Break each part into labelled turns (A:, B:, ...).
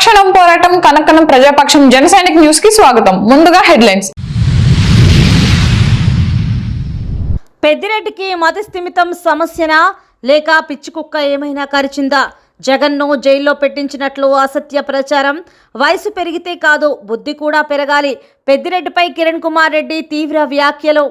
A: క్షణం పోరాటం కనకనం ప్రజాపక్షం జనసైనిక్ న్యూస్ కి స్వాగతం. ముందుగా హెడ్లైన్స్.
B: పెద్దిరెడ్డికి మతిస్థిమితం సమస్యనా లేక పిచ్చి కుక్క ఏమైనా కరిచిందా? జగన్ను జైల్లో పెట్టించినట్లు అసత్య ప్రచారం. వయసు పెరిగితే కాదు బుద్ధి కూడా పెరగాలి. పెద్దిరెడ్డిపై కిరణ్ కుమార్ రెడ్డి తీవ్ర వ్యాఖ్యలు.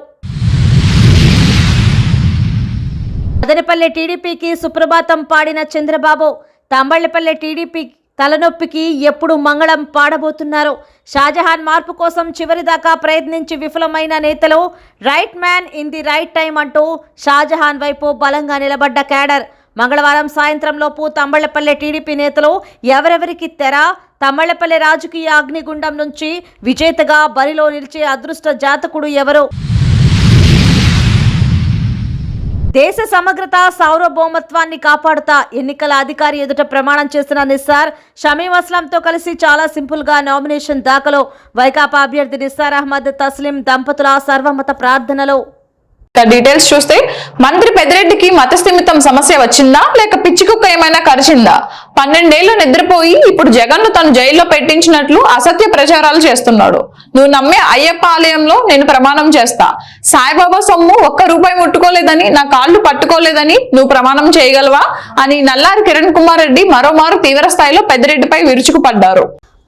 B: మదనపల్లె టీడీపీకి సుప్రభాతం పాడిన చంద్రబాబు. తంబళ్లపల్లె టీడీపీ తలనొప్పికి ఎప్పుడు మంగళం పాడబోతున్నారు? షాజహాన్ మార్పు కోసం చివరిదాకా ప్రయత్నించి విఫలమైన నేతలు. Right man in the right time అంటూ షాజహాన్ వైపు బలంగా నిలబడ్డ క్యాడర్. మంగళవారం సాయంత్రంలోపు తంబళ్లపల్లె టీడీపీ నేతలు ఎవరెవరికి తెర? తంబళ్లపల్లె రాజకీయ అగ్నిగుండం నుంచి విజేతగా బరిలో నిలిచే అదృష్ట జాతకుడు ఎవరు? దేశ సమగ్రత సార్వభౌమత్వాన్ని కాపాడుతా ఎన్నికల అధికారి ఎదుట ప్రమాణం చేసిన నిస్సార్ షమీం అస్లాంతో కలిసి చాలా సింపుల్ గా నామినేషన్ దాఖలు. వైకాపా అభ్యర్థి నిస్సార్ అహ్మద్ తస్లీం దంపతుల సర్వమత ప్రార్థనలు.
A: డీటెయిల్స్ చూస్తే మంత్రి పెద్దిరెడ్డికి మతస్థిమితం సమస్య వచ్చిందా లేక పిచ్చి కుక్క ఏమైనా కరిచిందా? 12 ఏళ్లు నిద్రపోయి ఇప్పుడు జగన్ను తను జైల్లో పెట్టించినట్లు అసత్య ప్రచారాలు చేస్తున్నాడు. నువ్వు నమ్మే అయ్యప్ప ఆలయంలో నేను ప్రమాణం చేస్తా, సాయిబాబా సొమ్ము ₹1 ముట్టుకోలేదని, నా కాళ్ళు పట్టుకోలేదని నువ్వు ప్రమాణం చేయగలవా అని నల్లారి కిరణ్ కుమార్ రెడ్డి మరోమారు తీవ్ర స్థాయిలో పెద్దిరెడ్డిపై విరుచుకుపడ్డారు.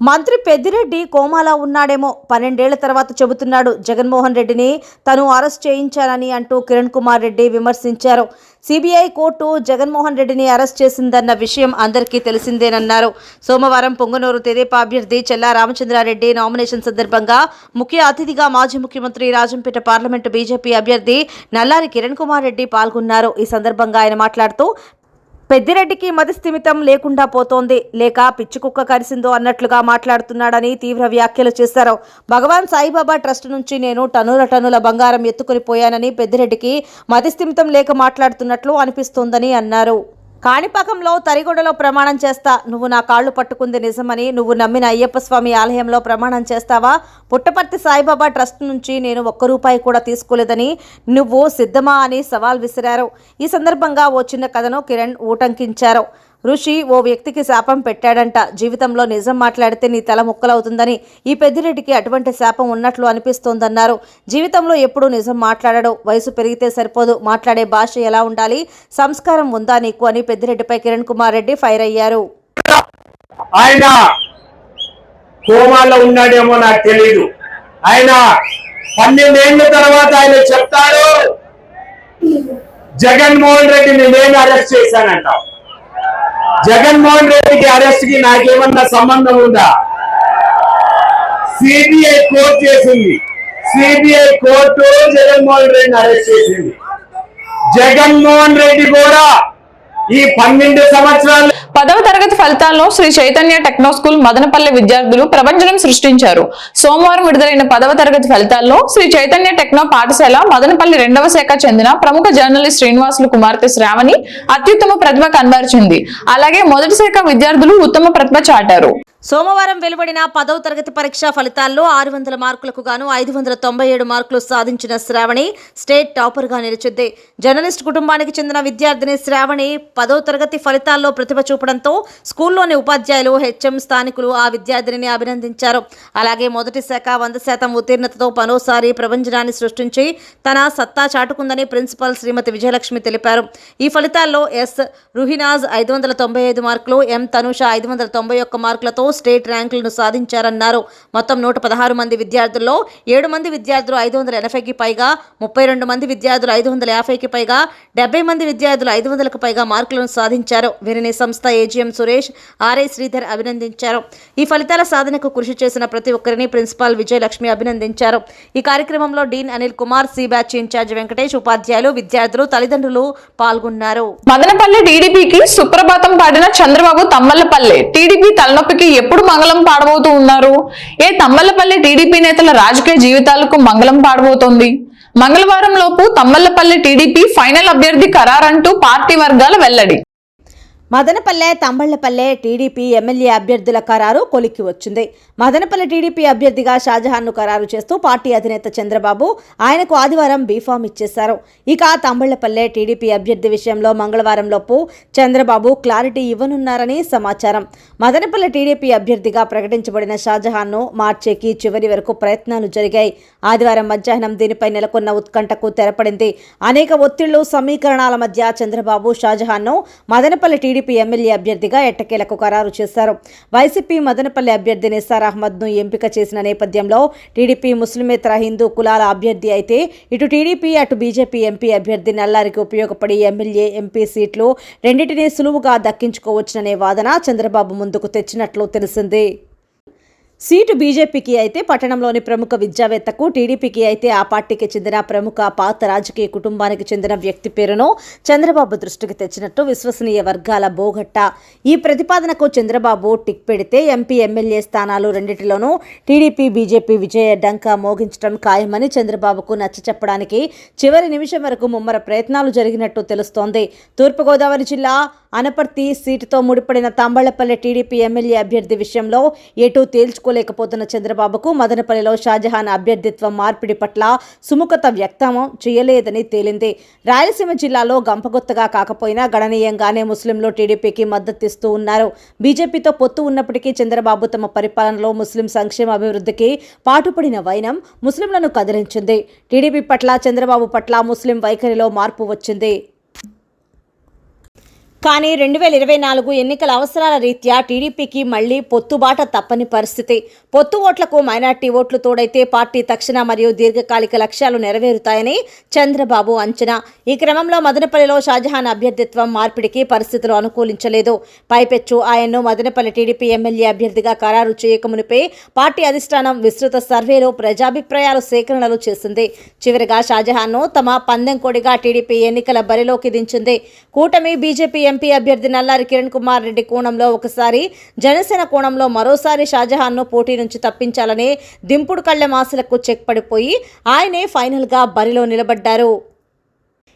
B: మంత్రి పెద్దిరెడ్డి కోమాలో ఉన్నాడేమో, 12 ఏళ్ల తర్వాత చెబుతున్నాడు జగన్మోహన్ రెడ్డిని తను అరెస్ట్ చేయించానని అంటూ కిరణ్ కుమార్ రెడ్డి విమర్శించారు. సిబిఐ కోర్టు జగన్మోహన్ రెడ్డిని అరెస్ట్ చేసిందన్న విషయం అందరికీ తెలిసిందేనన్నారు. సోమవారం పొంగనూరు తెదేపా అభ్యర్థి చెల్లా రామచంద్రారెడ్డి నామినేషన్ సందర్భంగా ముఖ్య అతిథిగా మాజీ ముఖ్యమంత్రి రాజంపేట పార్లమెంటు బీజేపీ అభ్యర్థి నల్లారి కిరణ్ కుమార్ రెడ్డి పాల్గొన్నారు. ఈ సందర్భంగా ఆయన మాట్లాడుతూ పెద్దిరెడ్డికి మతిస్థిమితం లేకుండా పోతోంది, లేక పిచ్చి కుక్క కరిసిందో అన్నట్లుగా మాట్లాడుతున్నాడని తీవ్ర వ్యాఖ్యలు చేశారు. భగవాన్ సాయిబాబా ట్రస్ట్ నుంచి నేను టన్నుల బంగారం ఎత్తుకుని పోయానని పెద్దిరెడ్డికి మతిస్థిమితం లేక మాట్లాడుతున్నట్లు అనిపిస్తోందని అన్నారు. కాణిపాకంలో తరిగొండలో ప్రమాణం చేస్తా, నువ్వు నా కాళ్లు పట్టుకుంది నిజమని నువ్వు నమ్మిన అయ్యప్ప స్వామి ఆలయంలో ప్రమాణం చేస్తావా? పుట్టపర్తి సాయిబాబా ట్రస్ట్ నుంచి నేను ₹1 కూడా తీసుకోలేదని నువ్వు సిద్ధమా అని సవాల్ విసిరారు. ఈ సందర్భంగా ఓ చిన్న కథను కిరణ్ ఊటంకించారు. ఋషి ఓ వ్యక్తికి శాపం పెట్టాడంట, జీవితంలో నిజం మాట్లాడితే నీ తల ముక్కలవుతుందని. ఈ పెద్దిరెడ్డికి అటువంటి శాపం ఉన్నట్లు అనిపిస్తోందన్నారు. జీవితంలో ఎప్పుడూ నిజం మాట్లాడడు, వయసు పెరిగితే సరిపోదు, మాట్లాడే భాష ఎలా ఉండాలి, సంస్కారం ఉందా నీకు అని పెద్దిరెడ్డిపై కిరణ్ కుమార్ రెడ్డి ఫైర్ అయ్యారు.
C: ఆయన కోమాలో ఉన్నాడేమో నాకు తెలియదు. ఆయన 12 ఏళ్ల తర్వాత ఆయన చెప్తాడు జగన్మోహన్ రెడ్డిని నేను అరెస్ట్ చేశానంట. జగన్మోహన్ రెడ్డికి అరెస్ట్ కి నాకేమన్నా సంబంధం ఉందా? సిబిఐ కోర్టు చేసింది. సిబిఐ కోర్టు జగన్మోహన్ రెడ్డిని అరెస్ట్ చేసింది. జగన్మోహన్ రెడ్డి కూడా ఈ 12 సంవత్సరాలు
A: 10వ తరగతి ఫలితాల్లో శ్రీ చైతన్య టెక్నో స్కూల్ మదనపల్లె విద్యార్థులు ప్రపంచం సృష్టించారు. సోమవారం విడుదలైన 10వ తరగతి ఫలితాల్లో శ్రీ చైతన్య టెక్నో పాఠశాల మదనపల్లి 2వ శాఖ చెందిన ప్రముఖ జర్నలిస్ట్ శ్రీనివాసులు కుమార్తె శ్రావణి అత్యుత్తమ ప్రతిభ కనబరిచింది. అలాగే మొదటి శాఖ విద్యార్థులు ఉత్తమ ప్రతిభ చాటారు.
B: సోమవారం వెలువడిన 10వ తరగతి పరీక్షా ఫలితాల్లో 600 మార్కులకు గాను 597 మార్కులు సాధించిన శ్రావణి స్టేట్ టాపర్గా నిలిచింది. జర్నలిస్ట్ కుటుంబానికి చెందిన విద్యార్థిని శ్రావణి 10వ తరగతి ఫలితాల్లో ప్రతిభ చూపడంతో స్కూల్లోని ఉపాధ్యాయులు, హెచ్ఎం, స్థానికులు ఆ విద్యార్థిని అభినందించారు. అలాగే మొదటి శాఖ 100% ఉత్తీర్ణతతో మరోసారి ప్రభంజనాన్ని సృష్టించి తన సత్తా చాటుకుందని ప్రిన్సిపల్ శ్రీమతి విజయలక్ష్మి తెలిపారు. ఈ ఫలితాల్లో ఎస్ రుహినాజ్ 595 మార్కులు, ఎం తనుష 591 మార్కులతో స్టేట్ ర్యాంకులను సాధించారన్నారు. మొత్తం 116 మంది విద్యార్థుల్లో 7 మంది విద్యార్థులు 580కి పైగా, 32 మంది విద్యార్థులు 550కి పైగా, 70 మంది విద్యార్థులు 500కు పైగా మార్కులను సాధించారు. వీరిని సంస్థ ఏజీఎం సురేష్, ఆర్ఐ శ్రీధర్ అభినందించారు. ఈ ఫలితాల సాధనకు కృషి చేసిన ప్రతి ఒక్కరిని ప్రిన్సిపాల్ విజయలక్ష్మి అభినందించారు. ఈ కార్యక్రమంలో dean Anil Kumar, C batch in charge Venkatesh, ఉపాధ్యాయులు, విద్యార్థులు, తల్లిదండ్రులు పాల్గొన్నారు.
A: మదనపల్లి టీడీపీకి సుప్రభాతం పాడిన చంద్రబాబు తమ్మలపల్లె టీడీపీ తలనొప్పికి ఎప్పుడు మంగళం పాడబోతూ ఉన్నారు? తమ్మలపల్లి టీడీపీ నేతల రాజకీయ జీవితాలకు మంగళం పాడబోతోంది. మంగళవారం లోపు తమ్మలపల్లి టీడీపీ ఫైనల్ అభ్యర్థి ఖరారంటూ పార్టీ వర్గాల వెల్లడి.
B: మదనపల్లె తంబళ్లపల్లె టీడీపీ ఎమ్మెల్యే అభ్యర్థుల ఖరారు కొలిక్కి వచ్చింది. మదనపల్లె టీడీపీ అభ్యర్థిగా షాజహాన్ను ఖరారు చేస్తూ పార్టీ అధినేత చంద్రబాబు ఆయనకు ఆదివారం బీఫామ్ ఇచ్చేశారు. ఇక తంబళ్లపల్లె టీడీపీ అభ్యర్థి విషయంలో మంగళవారంలోపు చంద్రబాబు క్లారిటీ ఇవ్వనున్నారని సమాచారం. మదనపల్లె టీడీపీ అభ్యర్థిగా ప్రకటించబడిన షాజహాన్ను మార్చేకి చివరి వరకు ప్రయత్నాలు జరిగాయి. ఆదివారం మధ్యాహ్నం దీనిపై నెలకొన్న ఉత్కంఠకు తెరపడింది. అనేక ఒత్తిళ్లు సమీకరణాల మధ్య చంద్రబాబు షాజహాన్ను మదనపల్లె టీడీపీ ఎమ్మెల్యే అభ్యర్థిగా ఎట్టకేలకు ఖరారు చేశారు. వైసీపీ మదనపల్లె అభ్యర్థి నిస్సార్ అహ్మద్ను ఎంపిక చేసిన నేపథ్యంలో టీడీపీ ముస్లిమేతర హిందూ కులాల అభ్యర్థి అయితే ఇటు టీడీపీ అటు బీజేపీ ఎంపీ అభ్యర్థి నల్లారికి ఉపయోగపడి ఎమ్మెల్యే ఎంపీ సీట్లు రెండింటినీ సులువుగా దక్కించుకోవచ్చుననే వాదన చంద్రబాబు ముందుకు తెచ్చినట్లు తెలిసింది. సీటు బీజేపీకి అయితే పట్టణంలోని ప్రముఖ విద్యావేత్తకు, టీడీపీకి అయితే ఆ పార్టీకి చెందిన ప్రముఖ పాత రాజకీయ కుటుంబానికి చెందిన వ్యక్తి పేరును చంద్రబాబు దృష్టికి తెచ్చినట్టు విశ్వసనీయ వర్గాల బోగట్ట. ఈ ప్రతిపాదనకు చంద్రబాబు టిక్ పెడితే ఎంపీ ఎమ్మెల్యే స్థానాలు రెండింటిలోనూ టీడీపీ బీజేపీ విజయ డంకా మోగించడం ఖాయమని చంద్రబాబుకు నచ్చచెప్పడానికి చివరి నిమిషం వరకు ముమ్మర ప్రయత్నాలు జరిగినట్టు తెలుస్తోంది. తూర్పుగోదావరి జిల్లా అనపర్తి సీటుతో ముడిపడిన తంబళ్లపల్లె టీడీపీ ఎమ్మెల్యే అభ్యర్థి విషయంలో ఎటూ తేల్చుకోలేకపోతున్న చంద్రబాబుకు మదనపల్లిలో షాజహాన్ అభ్యర్థిత్వం మార్పిడి పట్ల సుముఖత వ్యక్తం చేయలేదని తేలింది. రాయలసీమ జిల్లాలో గంపగొత్తగా కాకపోయినా గణనీయంగానే ముస్లింలు టీడీపీకి మద్దతిస్తూ ఉన్నారు. బీజేపీతో పొత్తు ఉన్నప్పటికీ చంద్రబాబు తమ పరిపాలనలో ముస్లిం సంక్షేమ అభివృద్ధికి పాటుపడిన వైనం ముస్లింలను కదిలించింది. టీడీపీ పట్ల చంద్రబాబు పట్ల ముస్లిం వైఖరిలో మార్పు వచ్చింది. కానీ 2024 ఎన్నికల అవసరాల రీత్యా టీడీపీకి మళ్లీ పొత్తుబాట తప్పని పరిస్థితి. పొత్తు ఓట్లకు మైనార్టీ ఓట్లు తోడైతే పార్టీ తక్షణ మరియు దీర్ఘకాలిక లక్ష్యాలు నెరవేరుతాయని చంద్రబాబు అంచనా. ఈ క్రమంలో మదనపల్లిలో షాజహాన్ అభ్యర్థిత్వం మార్పిడికి పరిస్థితులు అనుకూలించలేదు. పైపెచ్చు ఆయన్ను మదనపల్లి టీడీపీ ఎమ్మెల్యే అభ్యర్థిగా ఖరారు చేయకమునిపే పార్టీ అధిష్టానం విస్తృత సర్వేలో ప్రజాభిప్రాయాలు సేకరణలు చేసింది. చివరిగా షాజహాన్ను తమ పందెంకోడిగా టీడీపీ ఎన్నికల బరిలోకి దించింది. కూటమి బీజేపీ ఎంపీ అభ్యర్థి నల్లారి కిరణ్ కుమార్ రెడ్డి కోణంలో ఒకసారి, జనసేన కోణంలో మరోసారి షాజహాన్ను పోటీ నుంచి తప్పించాలనే దింపుడు కళ్లెం ఆశలకు చెక్ పడిపోయి ఆయనే ఫైనల్గా బరిలో నిలబడ్డారు.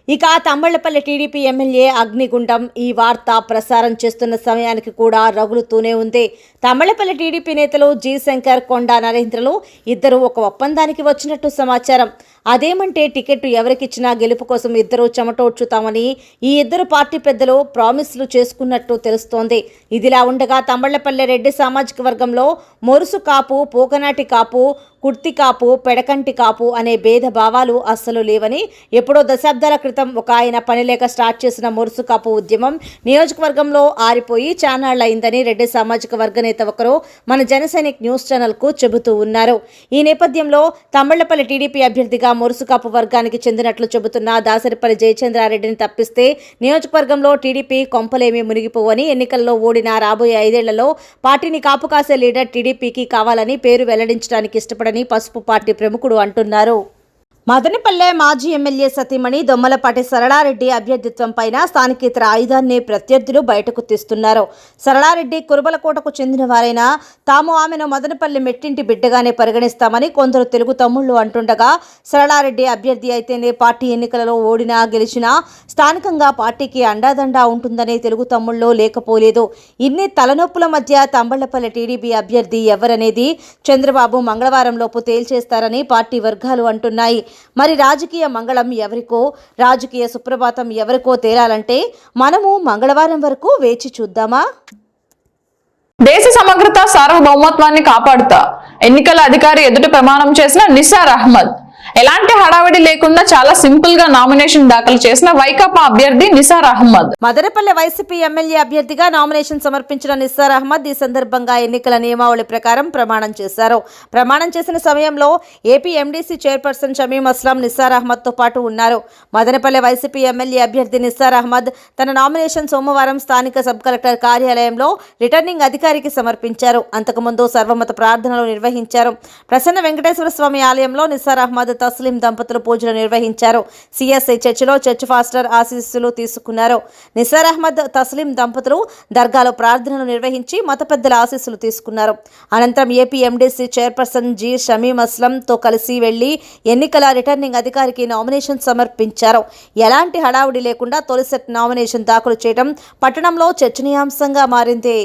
B: ఇక తంబళ్లపల్లి టీడీపీ ఎమ్మెల్యే అగ్నిగుండం ఈ వార్త ప్రసారం చేస్తున్న సమయానికి కూడా రగులుతూనే ఉంది. తంబళ్లపల్లి టీడీపీ నేతలు జి శంకర్, కొండా నరేంద్రలు ఇద్దరు ఒక ఒప్పందానికి వచ్చినట్టు సమాచారం. అదేమంటే టికెట్ ఎవరికిచ్చినా గెలుపు కోసం ఇద్దరు చెమటోడ్చుతామని ఈ ఇద్దరు పార్టీ పెద్దలు ప్రామిస్లు చేసుకున్నట్టు తెలుస్తోంది. ఇదిలా ఉండగా తంబళ్లపల్లి రెడ్డి సామాజిక వర్గంలో మొరుసు కాపు, పోకనాటి కాపు, కుర్తి కాపు, పెడకంటి కాపు అనే భేద భావాలు అస్సలు లేవని ఎప్పుడో దశాబ్దాల క్రితం ఒక ఆయన పనిలేక స్టార్ట్ చేసిన మొరుసు కాపు ఉద్యమం నియోజకవర్గంలో ఆరిపోయి చానాళ్లయిందని రెడ్డి సామాజిక వర్గ నేత ఒకరు మన జనసైనిక్ న్యూస్ ఛానల్కు చెబుతూ ఉన్నారు. ఈ నేపథ్యంలో తంబళ్లపల్లి టీడీపీ అభ్యర్థిగా మొరుసు కాపు వర్గానికి చెందినట్లు చెబుతున్న దాసరిపల్లి జయచంద్రారెడ్డిని తప్పిస్తే నియోజకవర్గంలో టీడీపీ కొంపలేమీ మునిగిపోవని, ఎన్నికల్లో ఓడిన రాబోయే 5 ఏళ్లలో పార్టీని కాపు కాసే లీడర్ టీడీపీకి కావాలని పేరు వెల్లడించడానికి ఇష్టపడని పసుపు పార్టీ ప్రముఖుడు అంటున్నారు. మదనపల్లె మాజీ ఎమ్మెల్యే సతీమణి దొమ్మలపాటి సరళారెడ్డి అభ్యర్థిత్వం పైన స్థానికేతర ఆయుధాన్ని ప్రత్యర్థులు బయటకు తీస్తున్నారు. సరళారెడ్డి కురుబలకోటకు చెందిన వారైనా తాము ఆమెను మదనపల్లి మెట్టింటి బిడ్డగానే పరిగణిస్తామని కొందరు తెలుగు తమ్ముళ్లు అంటుండగా, సరళారెడ్డి అభ్యర్థి అయితేనే పార్టీ ఎన్నికలలో ఓడినా గెలిచినా స్థానికంగా పార్టీకి అండాదండా ఉంటుందనే తెలుగు తమ్ముళ్ళు లేకపోలేదు. ఇన్ని తలనొప్పుల మధ్య తంబళ్లపల్లి టీడీపీ అభ్యర్థి ఎవరనేది చంద్రబాబు మంగళవారంలోపు తేల్చేస్తారని పార్టీ వర్గాలు అంటున్నాయి. మరి రాజకీయ మంగళం ఎవరికో, రాజకీయ సుప్రభాతం ఎవరికో తేలాలంటే మనము మంగళవారం వరకు వేచి చూద్దామా?
A: దేశ సమగ్రత, సార్వభౌమత్వాన్ని కాపాడుతా ఎన్నికల అధికారి ఎదుట ప్రమాణం చేసిన నిస్సార్ అహ్మద్ ఎలాంటి హడావిడి లేకుండా చాలా సింపుల్ గా నామినేషన్ దాఖలు చేసిన వైకాపా అభ్యర్థి నిస్సార్ అహ్మద్.
B: మదనపల్లె వైసీపీ ఎమ్మెల్యే అభ్యర్థిగా నామినేషన్ సమర్పించిన నిస్సార్ అహ్మద్ ఈ సందర్భంగా ఎన్నికల నియమావళి ప్రకారం ప్రమాణం చేశారు. ప్రమాణం చేసిన సమయంలో AP MDC chairperson Shamim Aslam Nissar Ahmed తో పాటు ఉన్నారు. మదనపల్లె వైసీపీ ఎమ్మెల్యే అభ్యర్థి నిస్సార్ అహ్మద్ తన నామినేషన్ సోమవారం స్థానిక సబ్ కలెక్టర్ కార్యాలయంలో రిటర్నింగ్ అధికారికి సమర్పించారు. అంతకుముందు సర్వమత ప్రార్థనలు నిర్వహించారు. ప్రసన్న వెంకటేశ్వర స్వామి ఆలయంలో నిస్సార్ అహ్మద్ తస్లీం దంపతులు పూజలు నిర్వహించారు. సిఎస్ఐ చర్చిలో చర్చ్ ఫాస్టర్ ఆశీస్సులు తీసుకున్నారు. నిసార్ అహ్మద్ తస్లీం దంపతులు దర్గాలో ప్రార్థనలు నిర్వహించి మత పెద్దల ఆశీస్సులు తీసుకున్నారు. అనంతరం AP MDC chairperson G Shamim అస్లంతో కలిసి వెళ్లి ఎన్నికల రిటర్నింగ్ అధికారికి నామినేషన్ సమర్పించారు. ఎలాంటి హడావుడి లేకుండా తొలి సెట్ నామినేషన్ దాఖలు చేయడం పట్టణంలో చర్చనీయాంశంగా మారింది.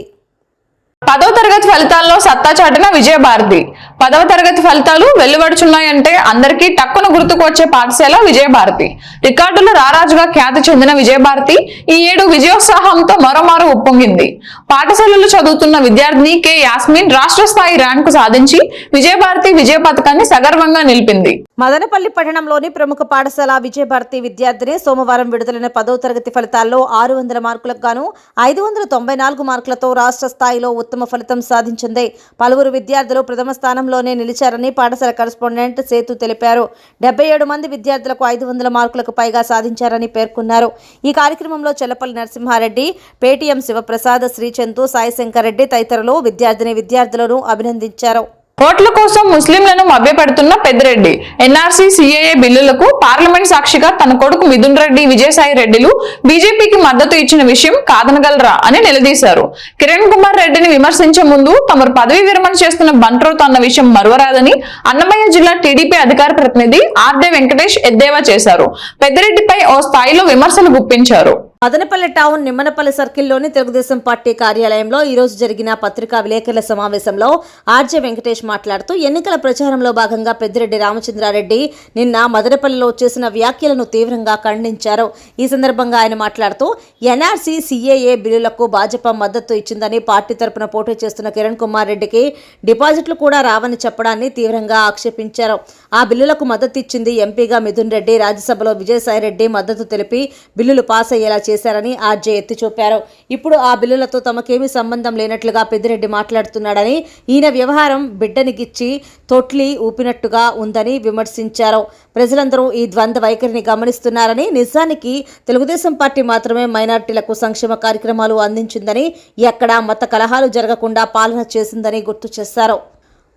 A: 10వ తరగతి ఫలితాల్లో సత్తా చాటిన విజయభారతి. 10వ తరగతి ఫలితాలు వెలువడుచున్నాయంటే అందరికీ టక్కున గుర్తుకు వచ్చే పాఠశాల విజయభారతి. రికార్డుల రారాజుగా ఖ్యాతి చెందిన విజయభారతి ఈ ఏడు విజయోత్సాహంతో మరోమారు ఉప్పొంగింది. పాఠశాలలో చదువుతున్న విద్యార్థిని కె యాస్మిన్ రాష్ట్ర స్థాయి ర్యాంకు సాధించి విజయభారతి విజయ పథకాన్ని సగర్వంగా నిలిపింది.
B: మదనపల్లి పట్టణంలోని ప్రముఖ పాఠశాల విజయభారతి విద్యార్థిని సోమవారం విడుదలైన 10వ తరగతి ఫలితాల్లో 600 మార్కులకు గాను 594 మార్కులతో రాష్ట్ర స్థాయిలో ఉత్తమ ఫలితం సాధించింది. పలువురు విద్యార్థులు ప్రథమ స్థానంలోనే నిలిచారని పాఠశాల కరెస్పాండెంట్ సేతు తెలిపారు. 77 మంది విద్యార్థులకు 500 మార్కులకు పైగా సాధించారని పేర్కొన్నారు. ఈ కార్యక్రమంలో చెల్లపల్లి నరసింహారెడ్డి, పేటీఎం శివప్రసాద్, శ్రీచందు, సాయిశంకర్ రెడ్డి తదితరులు విద్యార్థులను అభినందించారు.
A: ఓట్ల కోసం ముస్లింలను మభ్యపెడుతున్న పెద్దిరెడ్డి. ఎన్ఆర్సీ, సిఏఏ బిల్లులకు పార్లమెంట్ సాక్షిగా తన కొడుకు మిథున్ రెడ్డి, విజయసాయి రెడ్డిలు బీజేపీకి మద్దతు ఇచ్చిన విషయం కాదనగలరా అని నిలదీశారు. కిరణ్ కుమార్ రెడ్డిని విమర్శించే ముందు తమరు పదవీ విరమణ చేస్తున్న బంట్రోత్ అన్న విషయం మరువరాదని అన్నమయ్య జిల్లా టీడీపీ అధికార ప్రతినిధి ఆర్డే వెంకటేష్ ఎద్దేవా చేశారు. పెద్దిరెడ్డిపై ఓ స్థాయిలో విమర్శలు గుప్పించారు.
B: మదనపల్లి టౌన్ నిమ్మనపల్లి సర్కిల్లోని తెలుగుదేశం పార్టీ కార్యాలయంలో ఈ రోజు జరిగిన పత్రికా విలేకరుల సమావేశంలో ఆర్జే వెంకటేష్ మాట్లాడుతూ ఎన్నికల ప్రచారంలో భాగంగా పెద్దిరెడ్డి రామచంద్రారెడ్డి నిన్న మదనపల్లిలో చేసిన వ్యాఖ్యలను తీవ్రంగా ఖండించారు. ఈ సందర్భంగా ఆయన మాట్లాడుతూ ఎన్ఆర్సీ, సిఏఏ బిల్లులకు భాజపా మద్దతు ఇచ్చిందని, పార్టీ తరపున పోటీ చేస్తున్న కిరణ్ కుమార్ రెడ్డికి డిపాజిట్లు కూడా రావని చెప్పడాన్ని తీవ్రంగా ఆక్షేపించారు. ఆ బిల్లులకు మద్దతు ఇచ్చింది ఎంపీగా మిథున్ రెడ్డి, రాజ్యసభలో విజయసాయి రెడ్డి మద్దతు తెలిపి బిల్లులు పాస్ అయ్యేలా చేశారని ఆర్జే ఎత్తి చూపారు. ఇప్పుడు ఆ బిల్లులతో తమకేమీ సంబంధం లేనట్లుగా పెద్దిరెడ్డి మాట్లాడుతున్నాడని, ఈయన వ్యవహారం బిడ్డనికిచ్చి తొట్లి ఊపినట్టుగా ఉందని విమర్శించారు. ప్రజలందరూ ఈ ద్వంద్వ వైఖరిని గమనిస్తున్నారని, నిజానికి తెలుగుదేశం పార్టీ మాత్రమే మైనార్టీలకు సంక్షేమ కార్యక్రమాలు అందించిందని, ఎక్కడా మత కలహాలు జరగకుండా పాలన చేసిందని గుర్తు చేశారు.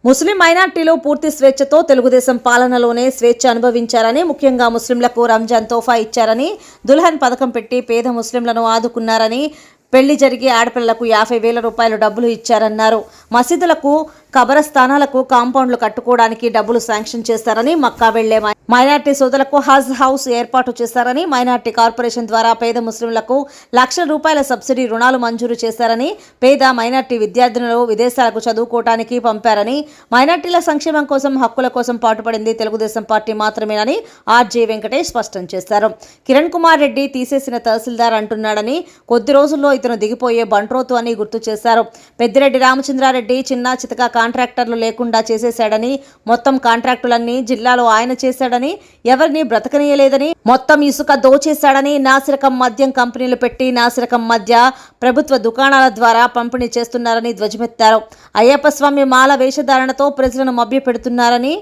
B: ముస్లిం మైనార్టీలు పూర్తి స్వేచ్ఛతో తెలుగుదేశం పాలనలోనే స్వేచ్ఛ అనుభవించారని, ముఖ్యంగా ముస్లింలకు రంజాన్ తోఫా ఇచ్చారని, దుల్హన్ పథకం పెట్టి పేద ముస్లింలను ఆదుకున్నారని, పెళ్లి జరిగి ఆడపిల్లలకు 50,000 రూపాయలు డబ్బులు ఇచ్చారన్నారు. మసీదులకు, కబరస్థానాలకు కాంపౌండ్లు కట్టుకోవడానికి డబ్బులు శాంక్షన్ చేస్తారని, మక్కా వెళ్లే మైనార్టీ సోదరులకు హజ్ హౌస్ ఏర్పాటు చేశారని, మైనార్టీ కార్పొరేషన్ ద్వారా పేద ముస్లింలకు లక్షల రూపాయల సబ్సిడీ రుణాలు మంజూరు చేశారని, పేద మైనార్టీ విద్యార్థినులు విదేశాలకు చదువుకోవడానికి పంపారని, మైనార్టీల సంక్షేమం కోసం, హక్కుల కోసం పాటుపడింది తెలుగుదేశం పార్టీ మాత్రమేనని ఆర్జే వెంకటేష్ స్పష్టం చేశారు. కిరణ్ కుమార్ రెడ్డి తీసేసిన తహసీల్దార్ అంటున్నాడని, కొద్ది రోజుల్లో ఇతను దిగిపోయే బంట్రోతు అని గుర్తు చేశారు. పెద్దిరెడ్డి రామచంద్రారెడ్డి చిన్న చితక కాంట్రాక్టర్లు లేకుండా చేసేశాడని, మొత్తం కాంట్రాక్టులన్నీ జిల్లాలో ఆయన చేశాడని, ఎవరిని బ్రతకనీయలేదని, మొత్తం ఇసుక దోచేశాడని, నాసిరకం మద్యం కంపెనీలు పెట్టి నాసిరకం మధ్య ప్రభుత్వ దుకాణాల ద్వారా పంపిణీ చేస్తున్నారని ధ్వజమెత్తారు. అయ్యప్ప స్వామి మాల వేషధారణతో ప్రజలను మభ్యపెడుతున్నారని,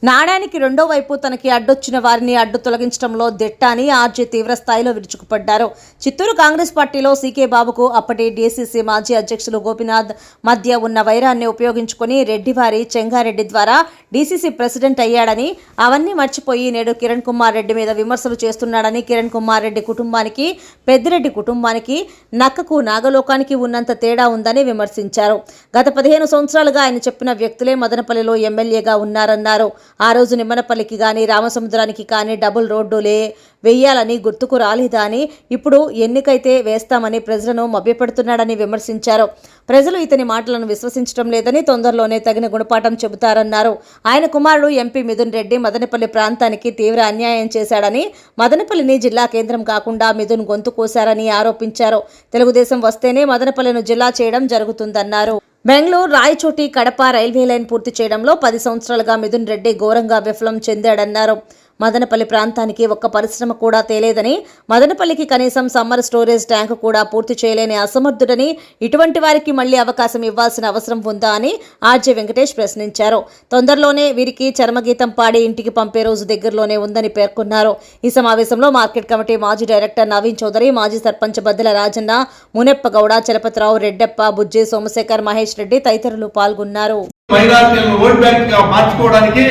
B: నాణ్యానికి రెండో వైపు తనకి అడ్డొచ్చిన వారిని అడ్డు తొలగించడంలో దిట్ట అని ఆర్జే తీవ్ర స్థాయిలో విరుచుకుపడ్డారు. చిత్తూరు కాంగ్రెస్ పార్టీలో సీకే బాబుకు అప్పటి డీసీసీ మాజీ అధ్యక్షులు గోపీనాథ్ మధ్య ఉన్న వైరాన్ని ఉపయోగించుకుని రెడ్డివారి చెంగారెడ్డి ద్వారా డీసీసీ ప్రెసిడెంట్ అయ్యాడని, అవన్నీ మర్చిపోయి నేడు కిరణ్ కుమార్ రెడ్డి మీద విమర్శలు చేస్తున్నాడని, కిరణ్ కుమార్ రెడ్డి కుటుంబానికి, పెద్దిరెడ్డి కుటుంబానికి, నక్కకు నాగలోకానికి ఉన్నంత తేడా ఉందని విమర్శించారు. గత 15 సంవత్సరాలుగా ఆయన చెప్పిన వ్యక్తులే మదనపల్లిలో ఎమ్మెల్యేగా ఉన్నారన్నారు. ఆ రోజు నిమ్మనపల్లికి కానీ, రామసముద్రానికి కానీ డబుల్ రోడ్డులే వెయ్యాలని గుర్తుకు రాలేదా అని, ఇప్పుడు ఎన్నికైతే వేస్తామని ప్రజలను మభ్యపెడుతున్నాడని విమర్శించారు. ప్రజలు ఇతని మాటలను విశ్వసించడం లేదని, తొందరలోనే తగిన గుణపాఠం చెబుతారన్నారు. ఆయన కుమారుడు ఎంపీ మిథున్ రెడ్డి మదనపల్లి ప్రాంతానికి తీవ్ర అన్యాయం చేశాడని, మదనపల్లిని జిల్లా కేంద్రం కాకుండా మిథున్ గొంతు కోశారని ఆరోపించారు. తెలుగుదేశం వస్తేనే మదనపల్లిను జిల్లా చేయడం జరుగుతుందన్నారు. బెంగళూరు, రాయచోటి, కడప రైల్వే లైన్ పూర్తి చేయడంలో 10 సంవత్సరాలుగా మిథున్ రెడ్డి ఘోరంగా విఫలం చెందాడన్నారు. మదనపల్లి ప్రాంతానికి ఒక్క పరిశ్రమ కూడా తేలేదని, మదనపల్లికి కనీసం సమ్మర్ స్టోరేజ్ ట్యాంకు కూడా పూర్తి చేయలేని అసమర్థుడని, ఇటువంటి వారికి మళ్లీ అవకాశం ఇవ్వాల్సిన అవసరం ఉందా అని ఆర్జే వెంకటేష్ ప్రశ్నించారు. తొందరలోనే వీరికి చర్మగీతం పాడి ఇంటికి పంపే రోజు దగ్గరలోనే ఉందని పేర్కొన్నారు. ఈ సమావేశంలో మార్కెట్ కమిటీ మాజీ డైరెక్టర్ నవీన్ చౌదరి, మాజీ సర్పంచ్ బద్దెల రాజన్న, మునెప్ప గౌడ, చలపతిరావు, రెడ్డెప్ప, బుజ్జి, సోమశేఖర్, మహేష్ రెడ్డి తదితరులు పాల్గొన్నారు.
D: మైనారిటీలను ఓట్ బ్యాంక్ గా మార్చుకోవడానికి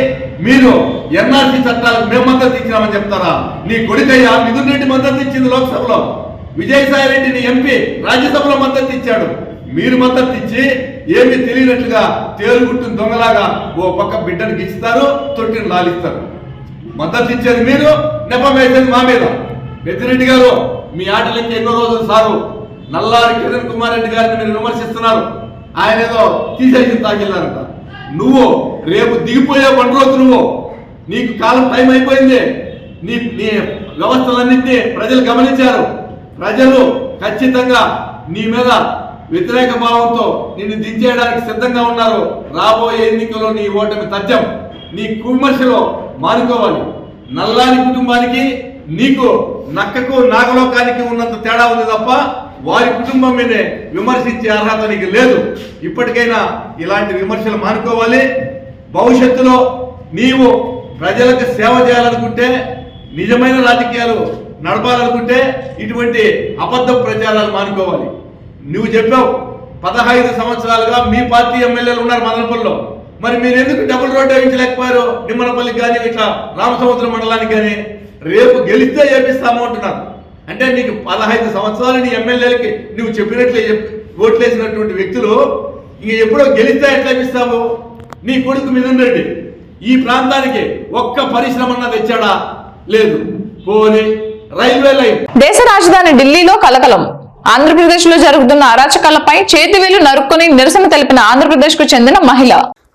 D: మీరు ఎన్ఆర్సీ చట్టాలకు మేము మద్దతు ఇచ్చినామని చెప్తారా? నీ కొడుకయ్య మిథున్ రెడ్డి మద్దతు ఇచ్చింది లోక్సభలో, విజయసాయి రెడ్డి నీ ఎంపీ రాజ్యసభలో మద్దతు ఇచ్చాడు. మీరు మద్దతు ఇచ్చి ఏమి తెలియనట్లుగా తేలుగుట్టుని దొంగలాగా ఓ పక్క బిడ్డను గిస్తారు, తొట్టిని లాలిస్తారు. మద్దతు ఇచ్చేది మీరు, నెపం వేసేది మా మీద. పెద్దిరెడ్డి గారు మీ ఆటలకి ఎన్నో రోజులు సారు. నల్లారి కిరణ్ కుమార్ రెడ్డి గారిని మీరు విమర్శిస్తున్నారు. ఆయన ఏదో తీసేసి తాగిల్లారంట. నువ్వు రేపు దిగిపోయే 1 రోజు నువ్వు, నీకు కాలం టైం అయిపోయింది. నీ వ్యవస్థలన్నింటినీ ప్రజలు గమనించారు. ప్రజలు ఖచ్చితంగా నీ మీద వ్యతిరేక భావంతో నిన్ను దించేయడానికి సిద్ధంగా ఉన్నారు. రాబోయే ఎన్నికల్లో నీ ఓటమి తథ్యం. నీ విమర్శలో మానుకోవాలి. నల్లాని కుటుంబానికి నీకు నక్కకు నాగలోకానికి ఉన్నంత తేడా ఉంది తప్ప వారి కుటుంబం మీదే విమర్శించే అర్హత నీకు లేదు. ఇప్పటికైనా ఇలాంటి విమర్శలు మానుకోవాలి. భవిష్యత్తులో నీవు ప్రజలకు సేవ చేయాలనుకుంటే, నిజమైన రాజకీయాలు నడపాలనుకుంటే ఇటువంటి అబద్ధ ప్రచారాలు మానుకోవాలి. నువ్వు చెప్పావు 15 సంవత్సరాలుగా మీ పార్టీ ఎమ్మెల్యేలు ఉన్నారు మదనపల్లిలో. మరి మీరు ఎందుకు డబుల్ రోడ్ వేయించలేకపోయారు? నిమ్మనపల్లికి కానీ ఇట్లా రామసముద్రం మండలానికి కానీ. రేపు గెలిస్తే ఏపిస్తాము అంటున్నారు. అంటే నీకు 15 సంవత్సరాలు నీ ఎమ్మెల్యేలకి నువ్వు చెప్పినట్లే ఓట్లేసినటువంటి వ్యక్తులు ఇంక ఎప్పుడో గెలిస్తే ఎట్లా ఇస్తావు? నీ కొడుకు మిథున్ రెడ్డి ఈ ప్రాంతానికి ఒక్క పరిశ్రమ తెచ్చాడా? లేదు. పోనీ రైల్వే లైన్.
A: దేశ రాజధాని ఢిల్లీలో కలకలం. ఆంధ్రప్రదేశ్ లో జరుగుతున్న అరాచకాలపై చేతివేలు నరుక్కుని నిరసన తెలిపిన ఆంధ్రప్రదేశ్ కు చెందిన మహిళ.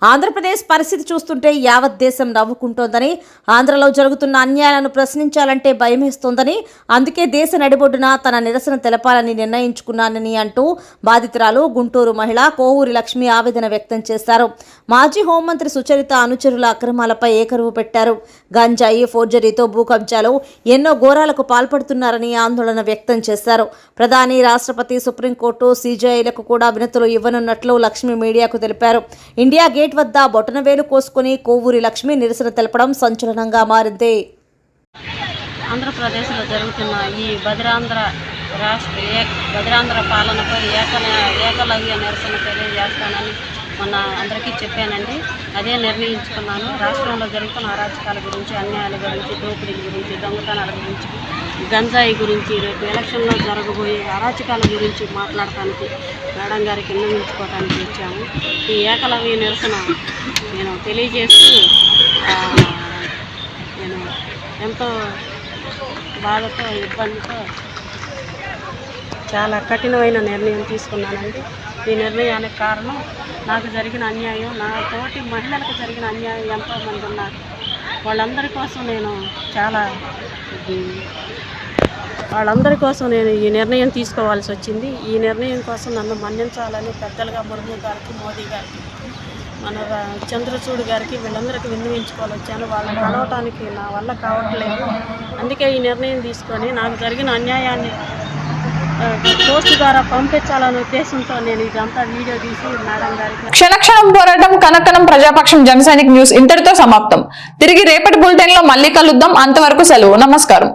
B: ఆంధ్రప్రదేశ్ పరిస్థితి చూస్తుంటే యావత్ దేశం నవ్వుకుంటోందని, ఆంధ్రలో జరుగుతున్న అన్యాయాలను ప్రశ్నించాలంటే భయమేస్తోందని, అందుకే దేశ నడిబొడ్డున తన నిరసన తెలపాలని నిర్ణయించుకున్నానని అంటూ బాధితురాలు గుంటూరు మహిళ కోవూరి లక్ష్మి ఆవేదన వ్యక్తం చేశారు. మాజీ హోంమంత్రి సుచరిత అనుచరుల అక్రమాలపై ఏకరువు పెట్టారు. గంజాయి, ఫోర్జరీతో భూ కబ్జాలు, ఎన్నో ఘోరాలకు పాల్పడుతున్నారని ఆందోళన వ్యక్తం చేశారు. ప్రధాని, రాష్ట్రపతి, సుప్రీంకోర్టు, సీజేఐలకు కూడా వినతులు ఇవ్వనున్నట్లు లక్ష్మి మీడియాకు తెలిపారు. ఇండియా గేట్ వద్ద బొటనవేలు కోసుకుని కోవూరి లక్ష్మి నిరసన తెలపడం సంచలనంగా మారింది.
E: ఆంధ్రప్రదేశ్లో జరుగుతున్న ఈ బదిరాంధ్ర పాలనపై ఏకలవ్య నిరసన తెలియజేస్తానని మొన్న అందరికీ చెప్పానండి. అదే నిర్ణయించుకున్నాను. రాష్ట్రంలో జరుగుతున్న అరాచకాల గురించి, అన్యాయాల గురించి, దోపిడీల గురించి, దొంగతనాల గురించి, గంజాయి గురించి, రేపు ఎలక్షన్లో జరగబోయే అరాచకాల గురించి మాట్లాడటానికి మేడం గారికి నిర్ణయించుకోవడానికి వచ్చాము. ఈ ఏకలవ్య నిరసన నేను తెలియజేస్తూ నేను ఎంతో బాధతో, ఇబ్బందితో చాలా కఠినమైన నిర్ణయం తీసుకున్నానండి. ఈ నిర్ణయానికి కారణం నాకు జరిగిన అన్యాయం, నా తోటి మహిళలకు జరిగిన అన్యాయం ఎంతోమంది ఉన్నారు. వాళ్ళందరి కోసం నేను ఈ నిర్ణయం తీసుకోవాల్సి వచ్చింది. ఈ నిర్ణయం కోసం నన్ను మన్నించాలని పెద్దలుగా ముర్ము గారికి, మోదీ గారికి, మన చంద్రచూడ్ గారికి, వీళ్ళందరికీ విన్నవించుకోవాలి వచ్చాను. వాళ్ళని కలవటానికి నా వల్ల కావట్లేదు. అందుకే ఈ నిర్ణయం తీసుకొని నాకు జరిగిన అన్యాయాన్ని పోస్ట్ ద్వారా పంపించాలనే ఉద్దేశంతో నేను ఇదంతా వీడియో తీసి మేడం గారికి.
A: క్షణక్షణం పోరాటం, కనకనం ప్రజాపక్షం జనసైనిక్ న్యూస్ ఇంతటితో సమాప్తం. తిరిగి రేపటి బులెటిన్ లో మళ్ళీ కలుద్దాం. అంతవరకు సెలవు. నమస్కారం.